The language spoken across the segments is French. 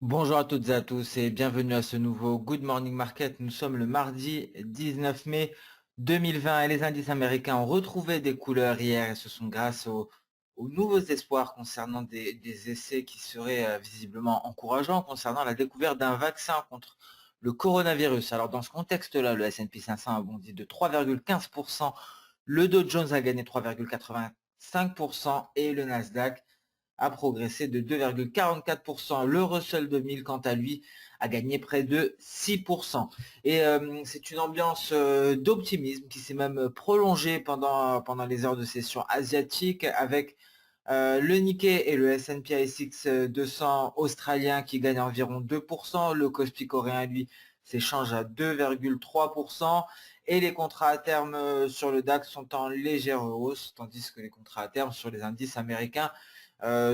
Bonjour à toutes et à tous et bienvenue à ce nouveau Good Morning Market. Nous sommes le mardi 19 mai 2020 et les indices américains ont retrouvé des couleurs hier et ce sont grâce aux nouveaux espoirs concernant des essais qui seraient visiblement encourageants concernant la découverte d'un vaccin contre le coronavirus. Alors dans ce contexte-là, le S&P 500 a bondi de 3,15%, le Dow Jones a gagné 3,85% et le Nasdaq a progressé de 2,44%. Le Russell 2000, quant à lui, a gagné près de 6%. Et c'est une ambiance d'optimisme qui s'est même prolongée pendant les heures de session asiatique avec le Nikkei et le S&P ASX 200 australien qui gagnent environ 2%. Le Kospi coréen, lui, s'échange à 2,3%. Et les contrats à terme sur le DAX sont en légère hausse, tandis que les contrats à terme sur les indices américains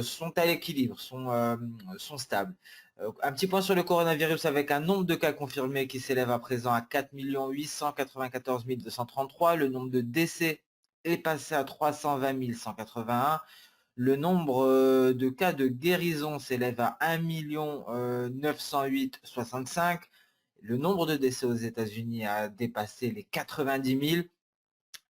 sont à l'équilibre, sont stables. Un petit point sur le coronavirus avec un nombre de cas confirmés qui s'élève à présent à 4 894 233. Le nombre de décès est passé à 320 181. Le nombre de cas de guérison s'élève à 1 908 65. Le nombre de décès aux États-Unis a dépassé les 90 000.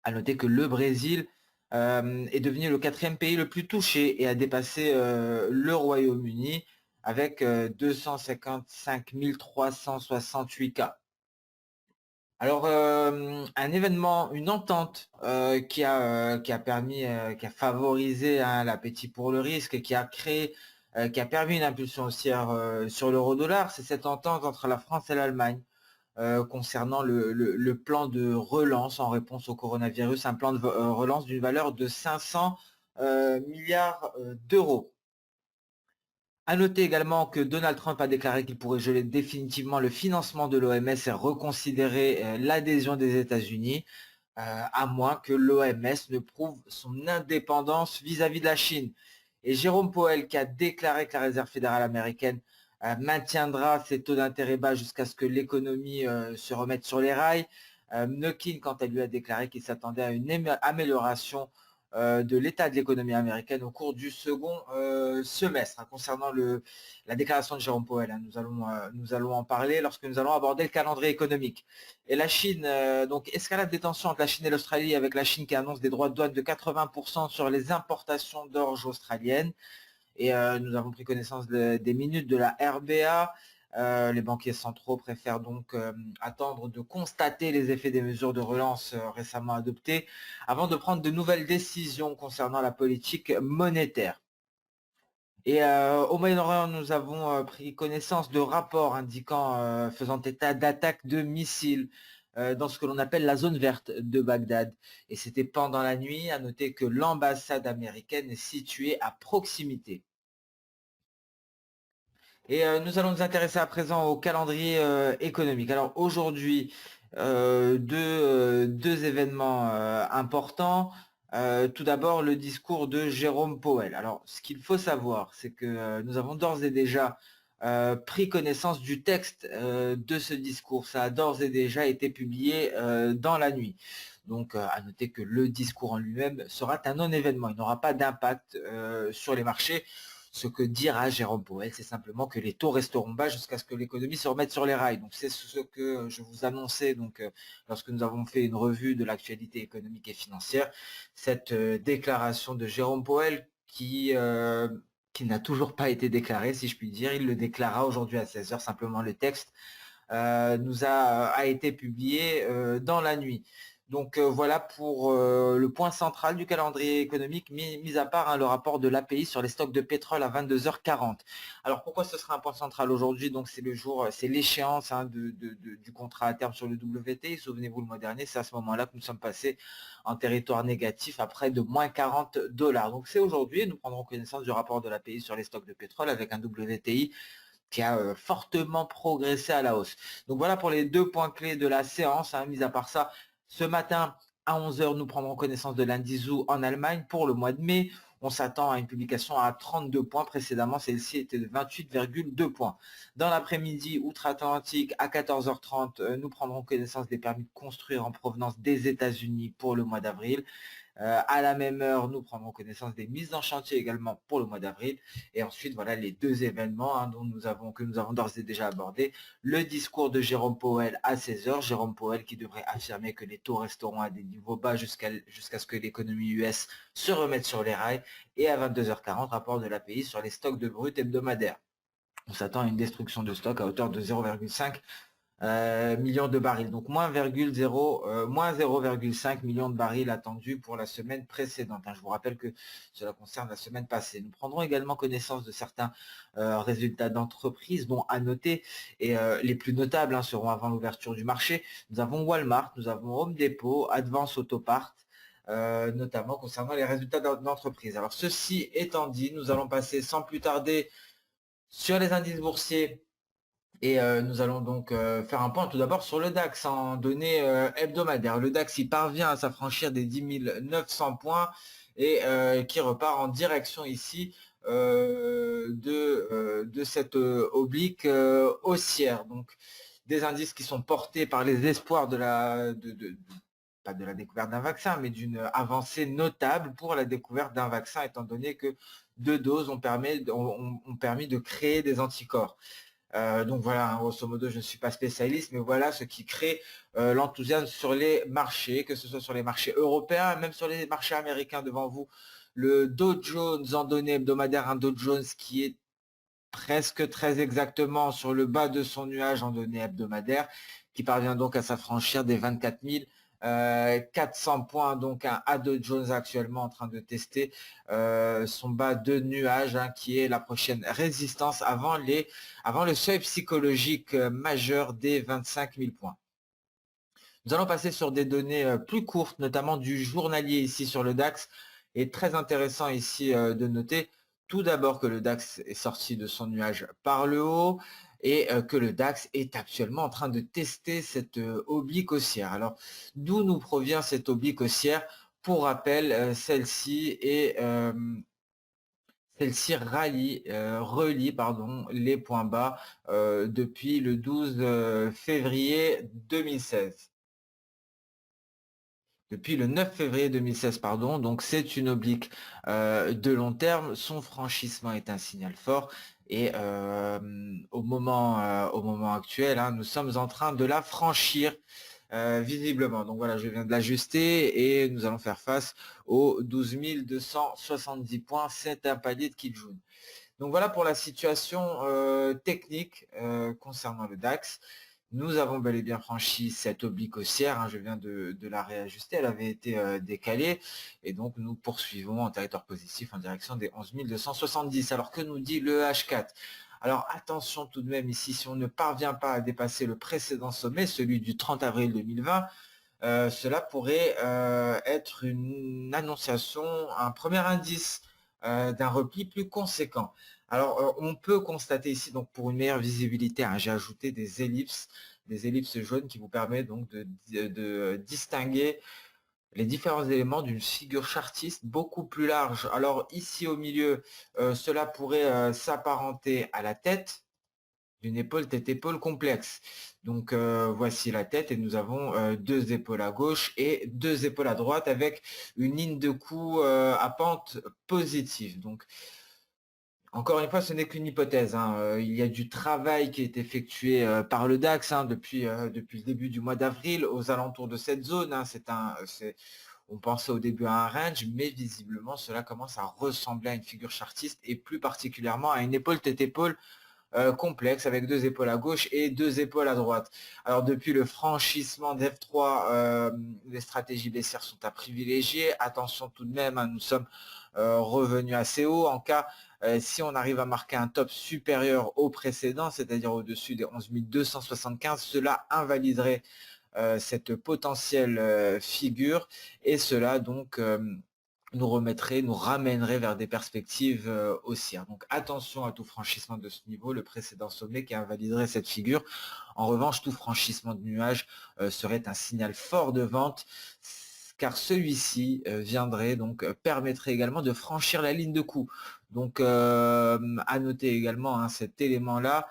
À noter que le Brésil est devenu le quatrième pays le plus touché et a dépassé le Royaume-Uni avec 255 368 cas. Alors, un événement, une entente qui a permis, qui a favorisé l'appétit pour le risque et qui a permis une impulsion haussière sur l'euro-dollar, c'est cette entente entre la France et l'Allemagne concernant le plan de relance en réponse au coronavirus, un plan de relance d'une valeur de 500 milliards d'euros. À noter également que Donald Trump a déclaré qu'il pourrait geler définitivement le financement de l'OMS et reconsidérer l'adhésion des États-Unis, à moins que l'OMS ne prouve son indépendance vis-à-vis de la Chine. Et Jérôme Powell, qui a déclaré que la Réserve fédérale américaine maintiendra ses taux d'intérêt bas jusqu'à ce que l'économie se remette sur les rails. Mnuchin, quant à lui, a déclaré qu'il s'attendait à une amélioration de l'état de l'économie américaine au cours du second semestre. Concernant la déclaration de Jérôme Powell, nous allons en parler lorsque nous allons aborder le calendrier économique. Et la Chine, donc escalade des tensions entre la Chine et l'Australie, avec la Chine qui annonce des droits de douane de 80% sur les importations d'orge australienne. Et nous avons pris connaissance des minutes de la RBA. Les banquiers centraux préfèrent donc attendre de constater les effets des mesures de relance récemment adoptées avant de prendre de nouvelles décisions concernant la politique monétaire. Et au Moyen-Orient, nous avons pris connaissance de rapports indiquant, faisant état d'attaques de missiles dans ce que l'on appelle la zone verte de Bagdad. Et c'était pendant la nuit. À noter que l'ambassade américaine est située à proximité. Et nous allons nous intéresser à présent au calendrier économique. Alors aujourd'hui, deux événements importants. Tout d'abord, le discours de Jérôme Powell. Alors, ce qu'il faut savoir, c'est que nous avons d'ores et déjà pris connaissance du texte de ce discours. Ça a d'ores et déjà été publié dans la nuit. Donc, à noter que le discours en lui-même sera un non-événement. Il n'aura pas d'impact sur les marchés. Ce que dira Jérôme Powell, c'est simplement que les taux resteront bas jusqu'à ce que l'économie se remette sur les rails. Donc c'est ce que je vous annonçais donc lorsque nous avons fait une revue de l'actualité économique et financière, cette déclaration de Jérôme Powell qui n'a toujours pas été déclarée, si je puis dire. Il le déclara aujourd'hui à 16 heures. Simplement le texte a été publié dans la nuit. Donc voilà pour le point central du calendrier économique, mis à part le rapport de l'API sur les stocks de pétrole à 22h40. Alors pourquoi ce sera un point central aujourd'hui? Donc c'est le jour, c'est l'échéance du contrat à terme sur le WTI. Souvenez-vous, le mois dernier, c'est à ce moment-là que nous sommes passés en territoire négatif à près de moins 40 dollars. Donc c'est aujourd'hui, nous prendrons connaissance du rapport de l'API sur les stocks de pétrole avec un WTI qui a fortement progressé à la hausse. Donc voilà pour les deux points clés de la séance. Mis à part ça, ce matin à 11 h, nous prendrons connaissance de l'indice en Allemagne pour le mois de mai. On s'attend à une publication à 32 points. Précédemment, celle-ci était de 28,2 points. Dans l'après-midi, outre-Atlantique, à 14h30, nous prendrons connaissance des permis de construire en provenance des États-Unis pour le mois d'avril. À la même heure, nous prendrons connaissance des mises en chantier également pour le mois d'avril. Et ensuite, voilà les deux événements que nous avons d'ores et déjà abordés. Le discours de Jérôme Powell à 16 heures. Jérôme Powell qui devrait affirmer que les taux resteront à des niveaux bas jusqu'à ce que l'économie US se remette sur les rails. Et à 22h40, rapport de l'API sur les stocks de brut hebdomadaires. On s'attend à une destruction de stock à hauteur de 0,5 millions de barils. Donc moins 0,5 millions de barils attendus pour la semaine précédente. Je vous rappelle que cela concerne la semaine passée. Nous prendrons également connaissance de certains résultats d'entreprise, dont à noter, et les plus notables seront avant l'ouverture du marché. Nous avons Walmart, nous avons Home Depot, Advance Auto Parts, notamment concernant les résultats d'entreprise. Alors ceci étant dit, nous allons passer sans plus tarder sur les indices boursiers et nous allons donc faire un point tout d'abord sur le DAX en données hebdomadaires. Le DAX il parvient à s'affranchir des 10 900 points et qui repart en direction ici de cette oblique haussière. Donc des indices qui sont portés par les espoirs pas de la découverte d'un vaccin, mais d'une avancée notable pour la découverte d'un vaccin, étant donné que 2 doses ont permis de créer des anticorps. Donc voilà, grosso modo, je ne suis pas spécialiste, mais voilà ce qui crée l'enthousiasme sur les marchés, que ce soit sur les marchés européens, même sur les marchés américains devant vous. Le Dow Jones en données hebdomadaires, un Dow Jones qui est presque très exactement sur le bas de son nuage en données hebdomadaires, qui parvient donc à s'affranchir des 24 400 points, donc un Dow Jones actuellement en train de tester son bas de nuage, qui est la prochaine résistance avant le seuil psychologique majeur des 25 000 points. Nous allons passer sur des données plus courtes, notamment du journalier ici sur le DAX, et très intéressant ici de noter tout d'abord que le DAX est sorti de son nuage par le haut et que le DAX est actuellement en train de tester cette oblique haussière. Alors, d'où nous provient cette oblique haussière? Pour rappel, celle-ci relie les points bas depuis le 12 février 2016. Depuis le 9 février 2016, pardon, donc c'est une oblique de long terme. Son franchissement est un signal fort et au moment actuel, nous sommes en train de la franchir visiblement. Donc voilà, je viens de l'ajuster et nous allons faire face aux 12 270 points. C'est un palier de Kijun. Donc voilà pour la situation technique concernant le DAX. Nous avons bel et bien franchi cette oblique haussière, je viens de la réajuster, elle avait été décalée, et donc nous poursuivons en territoire positif en direction des 11 270. Alors que nous dit le H4? Alors attention tout de même ici, si on ne parvient pas à dépasser le précédent sommet, celui du 30 avril 2020, cela pourrait être une annonciation, un premier indice d'un repli plus conséquent. Alors, on peut constater ici, donc pour une meilleure visibilité, j'ai ajouté des ellipses jaunes qui vous permettent donc de distinguer les différents éléments d'une figure chartiste beaucoup plus large. Alors ici au milieu, cela pourrait s'apparenter à la tête d'une épaule tête-épaule complexe. Donc voici la tête et nous avons deux épaules à gauche et deux épaules à droite avec une ligne de cou à pente positive. Donc encore une fois, ce n'est qu'une hypothèse. Il y a du travail qui est effectué par le DAX depuis le début du mois d'avril aux alentours de cette zone. On pensait au début à un range, mais visiblement cela commence à ressembler à une figure chartiste et plus particulièrement à une épaule tête-épaule complexe avec deux épaules à gauche et deux épaules à droite. Alors depuis le franchissement d'F3, les stratégies baissières sont à privilégier. Attention tout de même, nous sommes revenus assez haut. En cas, si on arrive à marquer un top supérieur au précédent, c'est-à-dire au-dessus des 11 275, cela invaliderait cette potentielle figure et cela donc nous ramènerait vers des perspectives haussières. Donc attention à tout franchissement de ce niveau, le précédent sommet qui invaliderait cette figure. En revanche, tout franchissement de nuage serait un signal fort de vente, car celui-ci permettrait également de franchir la ligne de coup. Donc à noter également cet élément-là,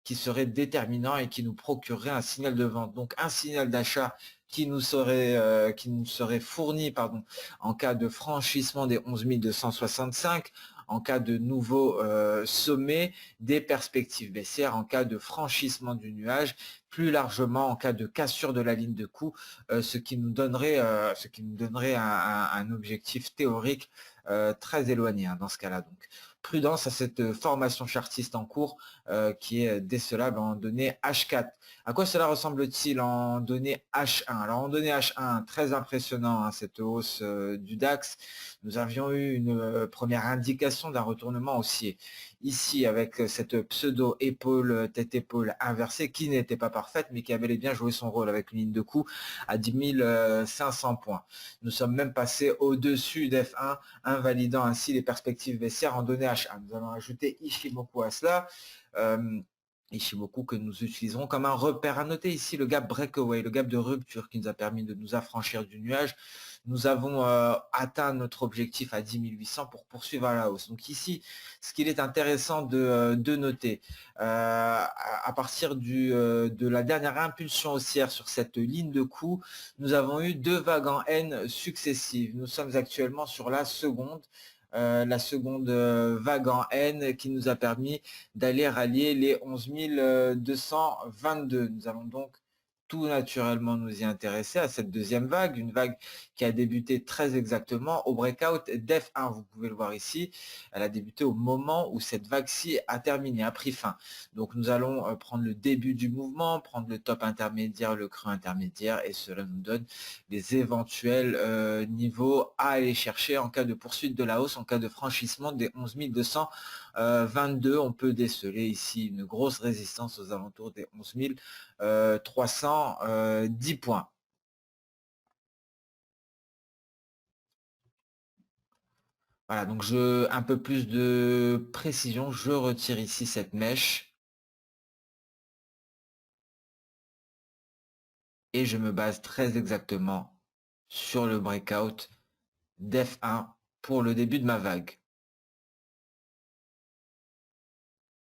qui serait déterminant et qui nous procurerait un signal de vente. Donc un signal d'achat qui nous serait fourni en cas de franchissement des 11 265, en cas de nouveau sommet, des perspectives baissières en cas de franchissement du nuage, plus largement en cas de cassure de la ligne de coup, ce qui nous donnerait un objectif théorique très éloigné dans ce cas-là. Donc prudence à cette formation chartiste en cours qui est décelable en données H4. À quoi cela ressemble-t-il en données H1? Alors en données H1, très impressionnant cette hausse du DAX. Nous avions eu une première indication d'un retournement haussier. Ici, avec cette pseudo-épaule, tête-épaule inversée, qui n'était pas parfaite, mais qui avait bel et bien joué son rôle avec une ligne de coup à 10 500 points. Nous sommes même passés au-dessus d'F1, invalidant ainsi les perspectives baissières en données H1. Nous allons ajouter Ishimoku à cela. Ishimoku que nous utiliserons comme un repère. À noter ici le gap breakaway, le gap de rupture qui nous a permis de nous affranchir du nuage. Nous avons atteint notre objectif à 10 800 pour poursuivre à la hausse. Donc ici, ce qu'il est intéressant de noter, à partir de la dernière impulsion haussière sur cette ligne de coup, nous avons eu 2 vagues en N successives. Nous sommes actuellement sur la seconde vague en N qui nous a permis d'aller rallier les 11 222. Nous allons donc tout naturellement nous y intéresser à cette deuxième vague, une vague qui a débuté très exactement au breakout d'F1. Vous pouvez le voir ici, elle a débuté au moment où cette vague-ci a terminé, a pris fin. Donc nous allons prendre le début du mouvement, prendre le top intermédiaire, le creux intermédiaire, et cela nous donne les éventuels niveaux à aller chercher en cas de poursuite de la hausse, en cas de franchissement des 11 222. On peut déceler ici une grosse résistance aux alentours des 11 310 points. Voilà, donc un peu plus de précision, je retire ici cette mèche et je me base très exactement sur le breakout d'F1 pour le début de ma vague.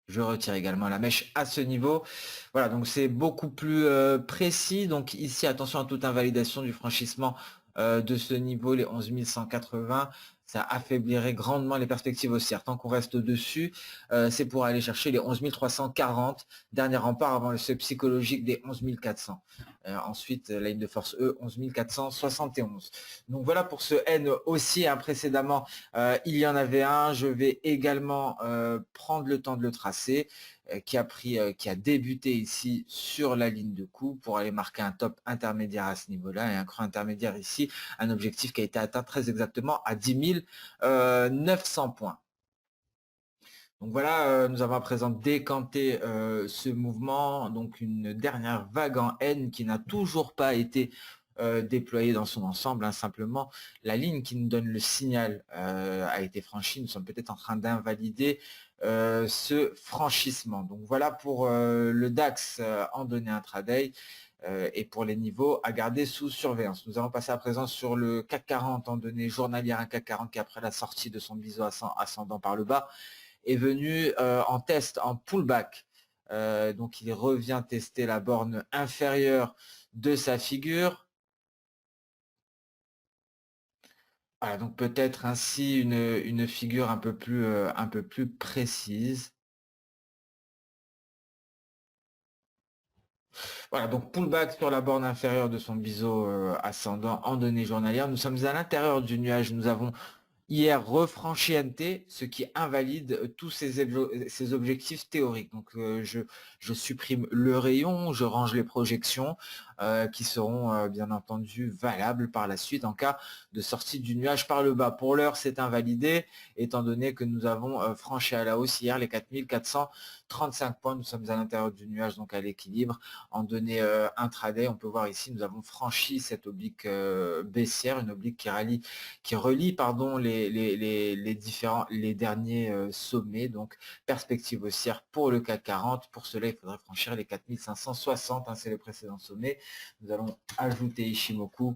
Je retire également la mèche à ce niveau. Voilà, donc c'est beaucoup plus précis. Donc ici, attention à toute invalidation du franchissement de ce niveau, les 11 180. Ça affaiblirait grandement les perspectives haussières. Tant qu'on reste au-dessus, c'est pour aller chercher les 11 340. Dernier rempart avant le seuil psychologique des 11 400. Ensuite, la ligne de force E, 11 471. Donc voilà pour ce N haussier. Précédemment, il y en avait un. Je vais également prendre le temps de le tracer, qui a débuté ici sur la ligne de coup pour aller marquer un top intermédiaire à ce niveau-là et un creux intermédiaire ici, un objectif qui a été atteint très exactement à 10 900 points. Donc voilà, nous avons à présent décanté ce mouvement, donc une dernière vague en N qui n'a toujours pas été déployée dans son ensemble. Simplement, la ligne qui nous donne le signal a été franchie. Nous sommes peut-être en train d'invalider ce franchissement. Donc voilà pour le DAX en données intraday et pour les niveaux à garder sous surveillance. Nous allons passer à présent sur le CAC 40 en données journalières, un CAC 40 qui après la sortie de son biseau ascendant par le bas est venu en test, en pullback. Donc il revient tester la borne inférieure de sa figure. Voilà, donc peut-être ainsi une figure un peu plus précise. Voilà, donc pullback sur la borne inférieure de son biseau ascendant en données journalières. Nous sommes à l'intérieur du nuage. Nous avons hier refranchi NT, ce qui invalide tous ces objectifs théoriques. Donc je supprime le rayon, je range les projections qui seront bien entendu valables par la suite en cas de sortie du nuage par le bas. Pour l'heure, c'est invalidé, étant donné que nous avons franchi à la hausse hier les 4435 points. Nous sommes à l'intérieur du nuage, donc à l'équilibre. En données intraday, on peut voir ici, nous avons franchi cette oblique baissière, une oblique qui relie les derniers sommets, donc perspective haussière pour le CAC 40. Pour cela, il faudrait franchir les 4560, c'est le précédent sommet. Nous allons ajouter Ishimoku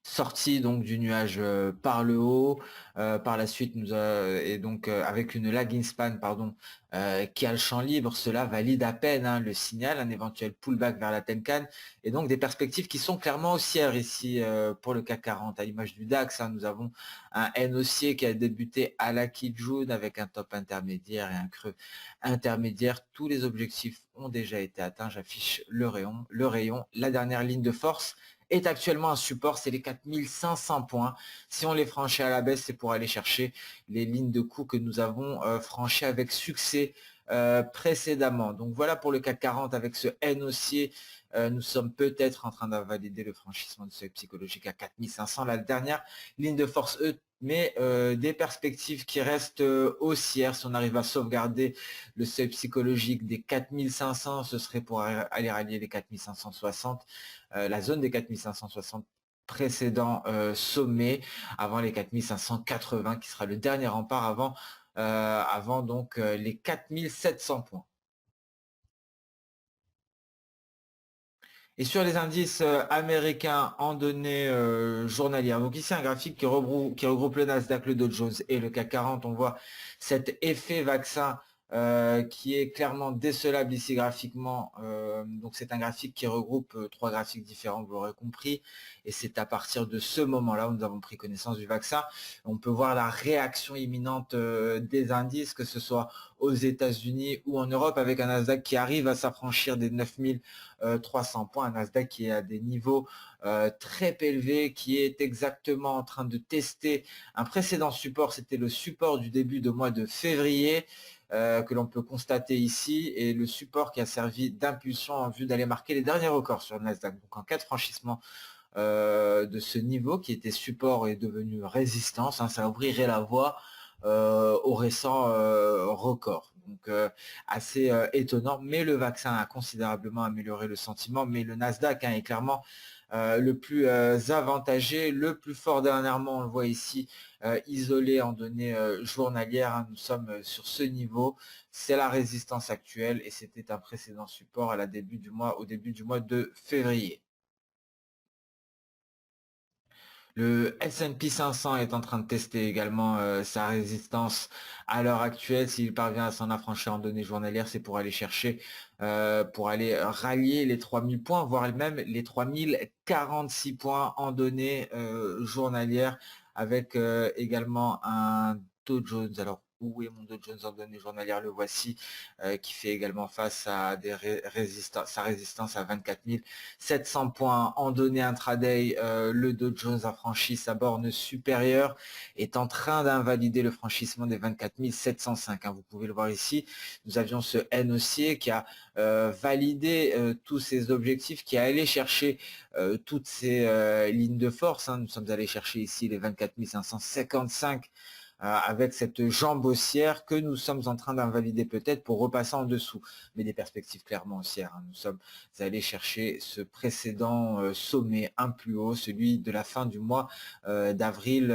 sorti donc du nuage par le haut. Par la suite, et donc avec une lagging span, pardon, qui a le champ libre, cela valide à peine le signal, un éventuel pullback vers la Tenkan, et donc des perspectives qui sont clairement haussières ici pour le CAC 40. À l'image du DAX, nous avons un N haussier qui a débuté à la Kijun avec un top intermédiaire et un creux intermédiaire. Tous les objectifs ont déjà été atteints. J'affiche le rayon. La dernière ligne de force est actuellement un support, c'est les 4500 points. Si on les franchit à la baisse, c'est pour aller chercher les lignes de coût que nous avons franchies avec succès précédemment. Donc voilà pour le CAC 40 avec ce N haussier. Nous sommes peut-être en train d'invalider le franchissement de seuil psychologique à 4500. La dernière ligne de force mais des perspectives qui restent haussières. Si on arrive à sauvegarder le seuil psychologique des 4500, ce serait pour aller rallier les 4560. La zone des 4560 précédent sommet avant les 4580 qui sera le dernier rempart avant donc les 4700 points. Et sur les indices américains en données journalières, donc ici un graphique qui regroupe le Nasdaq, le Dow Jones et le CAC 40, on voit cet effet vaccin qui est clairement décelable ici graphiquement. Donc c'est un graphique qui regroupe trois graphiques différents, vous l'aurez compris, et c'est à partir de ce moment-là où nous avons pris connaissance du vaccin. On peut voir la réaction imminente des indices, que ce soit aux États-Unis ou en Europe, avec un Nasdaq qui arrive à s'affranchir des 9300 points, un Nasdaq qui est à des niveaux très élevés, qui est exactement en train de tester un précédent support, c'était le support du début de mois de février, que l'on peut constater ici, et le support qui a servi d'impulsion en vue d'aller marquer les derniers records sur le Nasdaq. Donc en cas de franchissement de ce niveau qui était support est devenu résistance, ça ouvrirait la voie au récent record. Donc assez étonnant, mais le vaccin a considérablement amélioré le sentiment, mais le Nasdaq est clairement le plus avantagé, le plus fort dernièrement, on le voit ici, isolé en données journalières. Nous sommes sur ce niveau, c'est la résistance actuelle et c'était un précédent support au début du mois de février. Le S&P 500 est en train de tester également sa résistance à l'heure actuelle. S'il parvient à s'en affranchir en données journalières, c'est pour aller chercher, pour aller rallier les 3000 points, voire même les 3046 points en données journalières, avec également un Dow Jones. Alors, où est mon Dow Jones en données journalières? Le voici, qui fait également face à sa résistance à 24 700 points en données intraday. Le Dow Jones a franchi sa borne supérieure, est en train d'invalider le franchissement des 24 705. Vous pouvez le voir ici. Nous avions ce N haussier qui a validé tous ces objectifs, qui a allé chercher toutes ces lignes de force. Nous sommes allés chercher ici les 24 555 avec cette jambe haussière que nous sommes en train d'invalider peut-être pour repasser en dessous, mais des perspectives clairement haussières. Nous sommes allés chercher ce précédent sommet un plus haut, celui de la fin du mois d'avril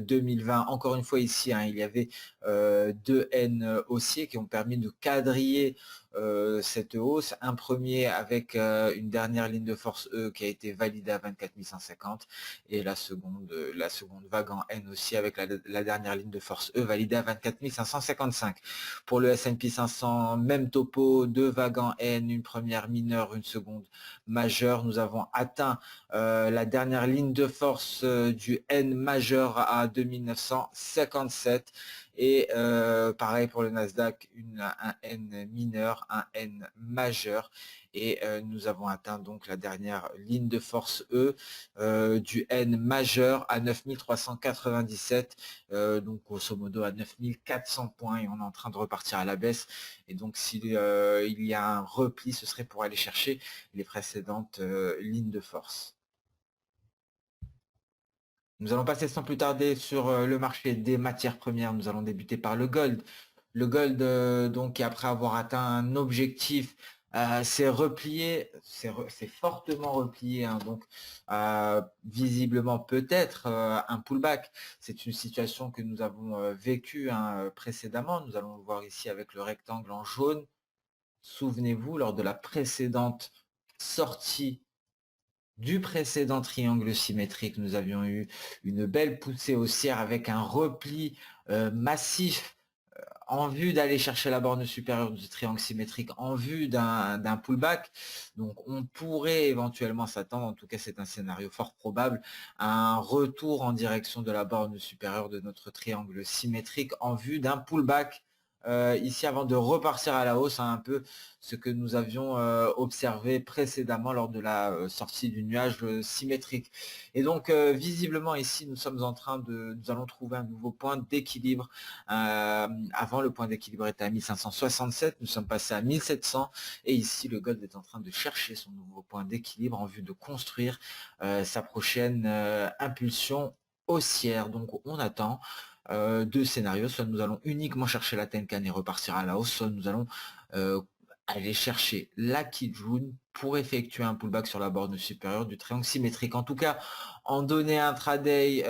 2020. Encore une fois ici, il y avait deux N haussiers qui ont permis de quadriller cette hausse. Un premier avec une dernière ligne de force E qui a été validée à 24 150 et la seconde vague en N aussi avec la dernière ligne de force E validée à 24 555. Pour le S&P 500, même topo, deux vagues en N, une première mineure, une seconde majeure. Nous avons atteint la dernière ligne de force du N majeur à 2957. Et pareil pour le Nasdaq, un N mineur, un N majeur. Et nous avons atteint donc la dernière ligne de force E du N majeur à 9397, donc grosso modo à 9400 points, et on est en train de repartir à la baisse. Et donc s'il y a un repli, ce serait pour aller chercher les précédentes lignes de force. Nous allons passer sans plus tarder sur le marché des matières premières. Nous allons débuter par le gold. Le gold, donc, après avoir atteint un objectif, s'est replié, c'est fortement replié. Donc, visiblement, peut-être un pullback. C'est une situation que nous avons vécue précédemment. Nous allons le voir ici avec le rectangle en jaune. Souvenez-vous, lors de la précédente sortie du précédent triangle symétrique. Nous avions eu une belle poussée haussière avec un repli massif en vue d'aller chercher la borne supérieure du triangle symétrique, en vue d'un pullback. Donc on pourrait éventuellement s'attendre, en tout cas c'est un scénario fort probable, à un retour en direction de la borne supérieure de notre triangle symétrique en vue d'un pullback. Ici avant de repartir à la hausse, hein, un peu ce que nous avions observé précédemment lors de la sortie du nuage symétrique. Et donc visiblement ici nous allons trouver un nouveau point d'équilibre. Avant le point d'équilibre était à 1567, nous sommes passés à 1700 et ici le gold est en train de chercher son nouveau point d'équilibre en vue de construire sa prochaine impulsion haussière. Donc on attend deux scénarios, soit nous allons uniquement chercher la Tenkan et repartir à la hausse, soit nous allons aller chercher la Kijun pour effectuer un pullback sur la borne supérieure du triangle symétrique. En tout cas, en données intraday,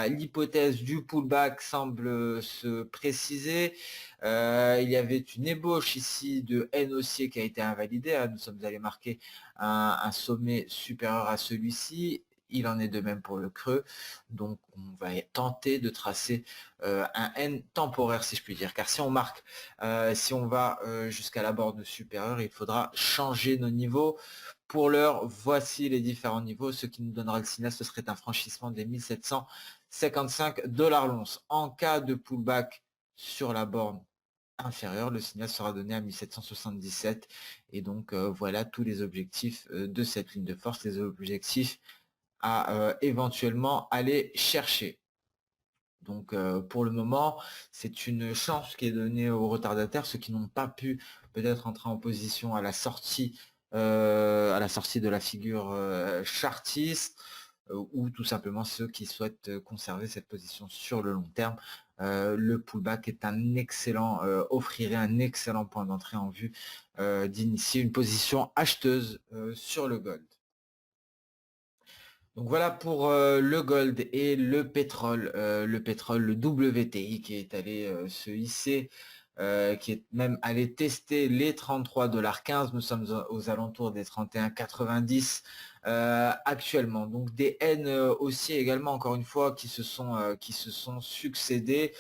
l'hypothèse du pullback semble se préciser. Il y avait une ébauche ici de N haussier qui a été invalidée, hein. Nous sommes allés marquer un sommet supérieur à celui-ci. Il en est de même pour le creux. Donc, on va tenter de tracer un N temporaire, si je puis dire. Car si on marque, si on va jusqu'à la borne supérieure, il faudra changer nos niveaux. Pour l'heure, voici les différents niveaux. Ce qui nous donnera le signal, ce serait un franchissement des 1755 $ l'once. En cas de pullback sur la borne inférieure, le signal sera donné à 1777. Et donc, voilà tous les objectifs de cette ligne de force, les objectifs à éventuellement aller chercher. Donc pour le moment, c'est une chance qui est donnée aux retardataires, ceux qui n'ont pas pu peut-être entrer en position à la sortie de la figure chartiste, ou tout simplement ceux qui souhaitent conserver cette position sur le long terme. Le pullback est un excellent, offrirait un excellent point d'entrée en vue d'initier une position acheteuse sur le gold. Donc voilà pour le gold et le pétrole. Le WTI qui est allé se hisser, qui est même allé tester les 33,15 $. Nous sommes aux alentours des 31,90 actuellement. Donc des N aussi également, encore une fois, qui se sont succédés.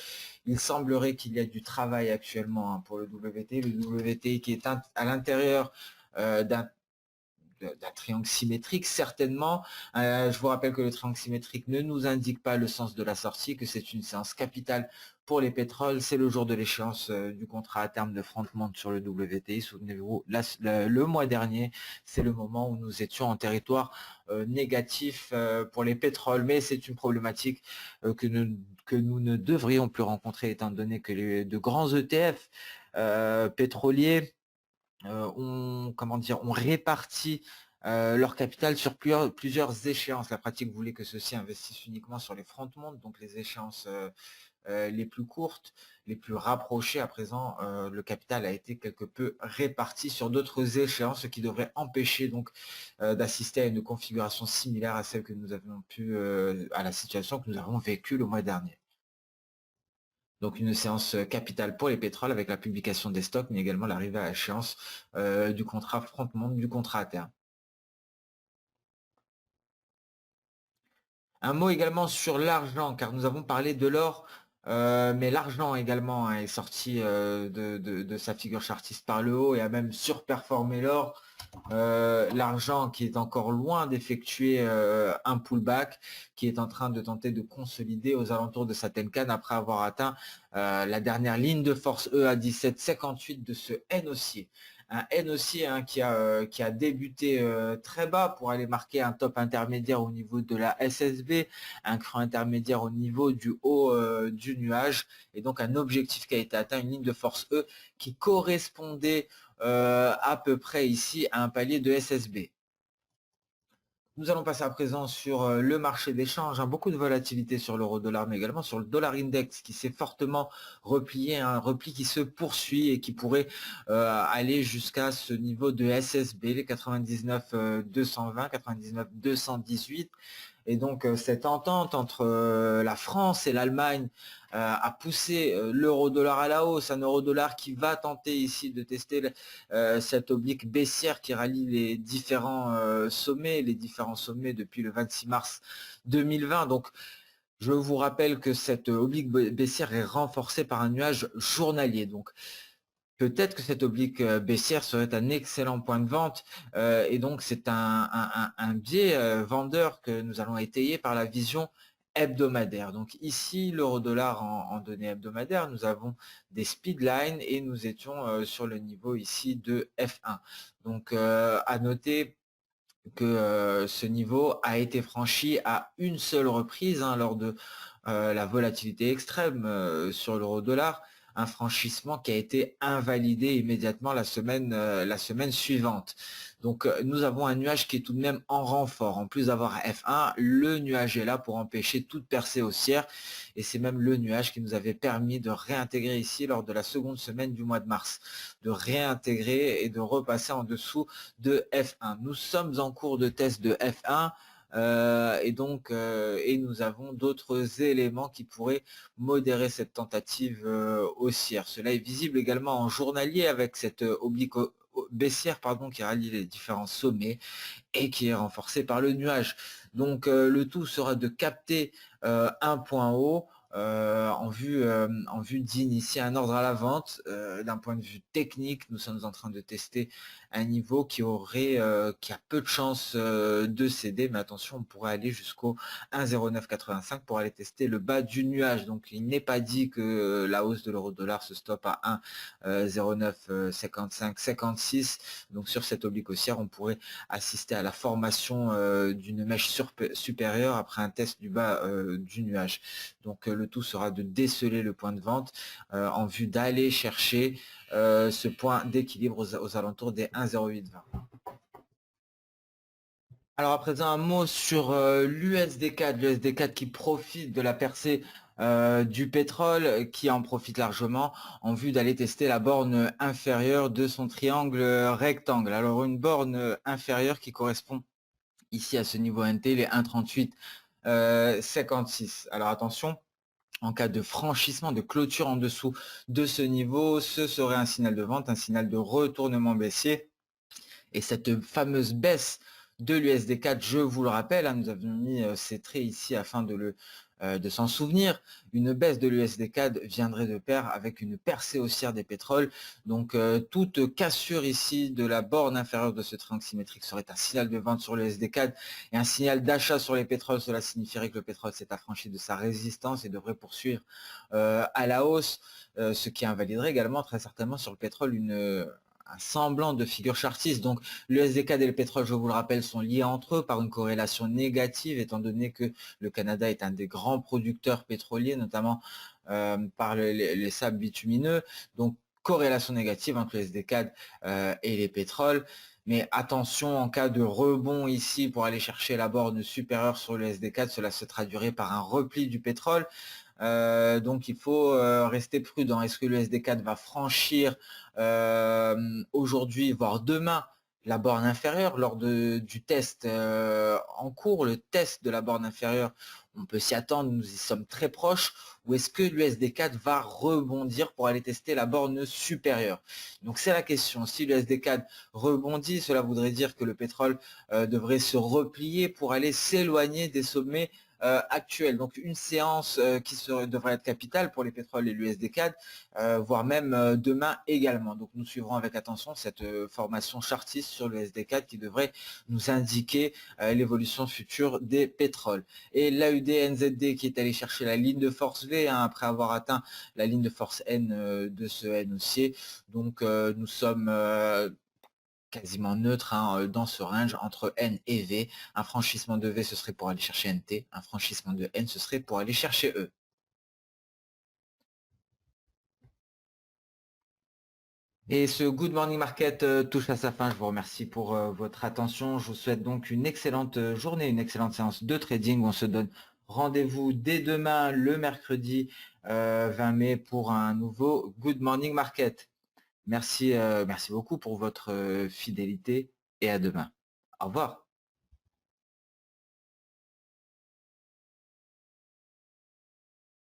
Il semblerait qu'il y a du travail actuellement, hein, pour le WTI. Le WTI qui est à l'intérieur d'un triangle symétrique, certainement. Je vous rappelle que le triangle symétrique ne nous indique pas le sens de la sortie, que c'est une séance capitale pour les pétroles. C'est le jour de l'échéance du contrat à terme de Front-Monte sur le WTI. Souvenez-vous, le mois dernier, c'est le moment où nous étions en territoire négatif pour les pétroles. Mais c'est une problématique que nous ne devrions plus rencontrer, étant donné que de grands ETF pétroliers on répartit leur capital sur plusieurs échéances. La pratique voulait que ceux-ci investissent uniquement sur les front-montes, donc les échéances les plus courtes, les plus rapprochées. À présent, le capital a été quelque peu réparti sur d'autres échéances, ce qui devrait empêcher donc d'assister à une configuration similaire à celle que nous avions à la situation que nous avons vécue le mois dernier. Donc une séance capitale pour les pétroles avec la publication des stocks, mais également l'arrivée à échéance du contrat front-monte, du contrat à terme. Un mot également sur l'argent, car nous avons parlé de l'or, mais l'argent également, hein, est sorti de sa figure chartiste par le haut et a même surperformé l'or. L'argent qui est encore loin d'effectuer un pullback, qui est en train de tenter de consolider aux alentours de sa Tenkan après avoir atteint la dernière ligne de force E à 17,58 de ce N haussier. Un N haussier, hein, qui a débuté très bas pour aller marquer un top intermédiaire au niveau de la SSB, un creux intermédiaire au niveau du haut du nuage, et donc un objectif qui a été atteint, une ligne de force E qui correspondait à peu près ici à un palier de SSB. Nous allons passer à présent sur le marché d'échange, hein. Beaucoup de volatilité sur l'euro-dollar, mais également sur le dollar index qui s'est fortement replié, un repli qui se poursuit et qui pourrait aller jusqu'à ce niveau de SSB, les 99 220, 99 218. Et donc cette entente entre la France et l'Allemagne a poussé l'euro-dollar à la hausse, un euro-dollar qui va tenter ici de tester cette oblique baissière qui rallie les différents sommets depuis le 26 mars 2020. Donc je vous rappelle que cette oblique baissière est renforcée par un nuage journalier. Donc peut-être que cette oblique baissière serait un excellent point de vente et donc c'est un biais vendeur que nous allons étayer par la vision hebdomadaire. Donc ici, l'euro-dollar en données hebdomadaires, nous avons des speedlines et nous étions sur le niveau ici de F1. Donc à noter que ce niveau a été franchi à une seule reprise lors de la volatilité extrême sur l'euro-dollar, un franchissement qui a été invalidé immédiatement la semaine suivante. Donc nous avons un nuage qui est tout de même en renfort. En plus d'avoir F1, le nuage est là pour empêcher toute percée haussière et c'est même le nuage qui nous avait permis de réintégrer ici lors de la seconde semaine du mois de mars, de réintégrer et de repasser en dessous de F1. Nous sommes en cours de test de F1 et nous avons d'autres éléments qui pourraient modérer cette tentative haussière. Cela est visible également en journalier avec cette oblique baissière qui rallie les différents sommets et qui est renforcée par le nuage. Donc le tout sera de capter un point haut en vue d'initier un ordre à la vente. D'un point de vue technique, nous sommes en train de tester un niveau qui a peu de chances de céder, mais attention, on pourrait aller jusqu'au 1,0985 pour aller tester le bas du nuage. Donc il n'est pas dit que la hausse de l'euro-dollar se stoppe à 1,0955-56. Donc sur cette oblique haussière, on pourrait assister à la formation d'une mèche supérieure après un test du bas du nuage. Donc le tout sera de déceler le point de vente en vue d'aller chercher ce point d'équilibre aux alentours des 1,0820. Alors à présent un mot sur l'USD4 qui profite de la percée du pétrole, qui en profite largement en vue d'aller tester la borne inférieure de son triangle rectangle. Alors une borne inférieure qui correspond ici à ce niveau NT, les 1,3856. Alors attention, en cas de franchissement, de clôture en dessous de ce niveau, ce serait un signal de vente, un signal de retournement baissier. Et cette fameuse baisse de l'USD4, je vous le rappelle, nous avons mis ces traits ici afin de s'en souvenir. Une baisse de l'USD4 viendrait de pair avec une percée haussière des pétroles. Donc toute cassure ici de la borne inférieure de ce triangle symétrique serait un signal de vente sur l'USD4 et un signal d'achat sur les pétroles. Cela signifierait que le pétrole s'est affranchi de sa résistance et devrait poursuivre à la hausse, ce qui invaliderait également très certainement sur le pétrole un semblant de figure chartiste. Donc le SDK et le pétrole, je vous le rappelle, sont liés entre eux par une corrélation négative, étant donné que le Canada est un des grands producteurs pétroliers, notamment par les sables bitumineux. Donc corrélation négative entre le SDK et les pétroles. Mais attention, en cas de rebond ici pour aller chercher la borne supérieure sur le SD4, cela se traduirait par un repli du pétrole. Donc il faut rester prudent. Est-ce que le SD4 va franchir aujourd'hui, voire demain, la borne inférieure lors du test en cours, le test de la borne inférieure? On peut s'y attendre, nous y sommes très proches. Ou est-ce que l'USD4 va rebondir pour aller tester la borne supérieure? Donc c'est la question. Si l'USD4 rebondit, cela voudrait dire que le pétrole devrait se replier pour aller s'éloigner des sommets actuels. Donc une séance qui devrait être capitale pour les pétroles et l'USD4, voire même demain également. Donc nous suivrons avec attention cette formation chartiste sur le SD4 qui devrait nous indiquer l'évolution future des pétroles. Et l'AUD-NZD qui est allé chercher la ligne de force V après avoir atteint la ligne de force N de ce N haussier. Donc nous sommes quasiment neutre dans ce range entre N et V. Un franchissement de V, ce serait pour aller chercher NT. Un franchissement de N, ce serait pour aller chercher E. Et ce Good Morning Market touche à sa fin. Je vous remercie pour votre attention. Je vous souhaite donc une excellente journée, une excellente séance de trading. On se donne rendez-vous dès demain, le mercredi 20 mai, pour un nouveau Good Morning Market. Merci beaucoup pour votre fidélité et à demain. Au revoir.